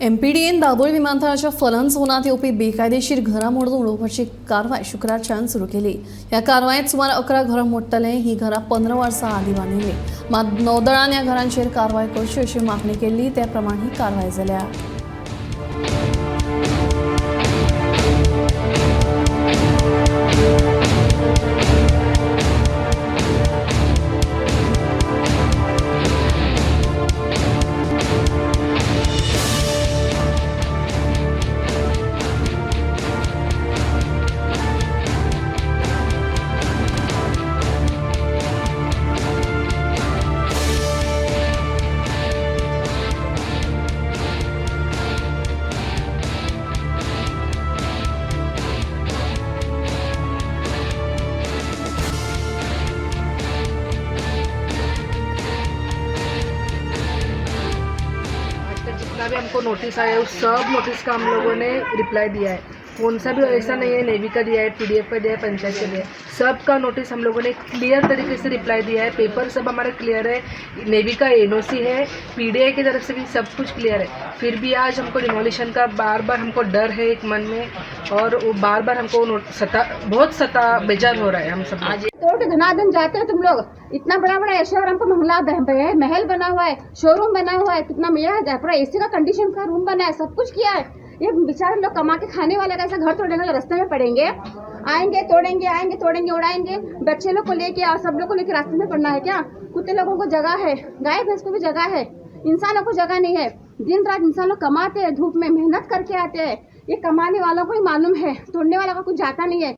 MPDN Dabhol विमानतळाच्या फलन झोनात येवपी बेकायदेशीर घरां मोडून उडोवपाची कारवाय शुक्रारच्यान सुरू केली। ह्या कारवायेंत सुमार 11 घरां मोडटले। ही घरां 15 वर्सां आदीं बांदिल्ली। मात नौदळान ह्या घरांचेर कारवाय करची अशी मागणी केल्ली, ते प्रमाण ही कारवाय जाल्या। जितना भी हमको नोटिस आया उस सब नोटिस का हम लोगों ने रिप्लाई दिया है। कौन सा भी ऐसा नहीं है नेवी का दिया है, पीडीएफ का दिया है, पंचायत का दिया है, सबका नोटिस हम लोगों ने क्लियर तरीके से रिप्लाई दिया है। पेपर सब हमारा क्लियर है, नेवी का एनओसी है, पीडीए की तरफ से भी सब कुछ क्लियर है। फिर भी आज हमको डिमोलिशन का बार बार हमको डर है एक मन में, और वो बार बार हमको बहुत बेजार हो रहा है। हम सब आज तोड़ के धनाधन जाते हो तुम लोग। इतना बड़ा बड़ा ऐश्वर्य हमको महल बना हुआ है, शोरूम बना हुआ है, कितना मिला पूरा एसी का कंडीशन का रूम बना है, सब कुछ किया है। ये बेचारे लोग कमा के खाने वाले कैसे घर तोड़ने वाले रास्ते में पड़ेंगे, आएंगे तोड़ेंगे उड़ाएंगे। बच्चे लोग को लेके और सब लोग को लेके रास्ते में पड़ना है क्या? कुत्ते लोगों को जगह है, गाय भैंस को भी जगह है, इंसानों को जगह नहीं है। दिन रात इंसान लोग कमाते हैं, धूप में मेहनत करके आते हैं। ये कमाने वालों को ही मालूम है, तोड़ने वाला का कुछ जाता नहीं है।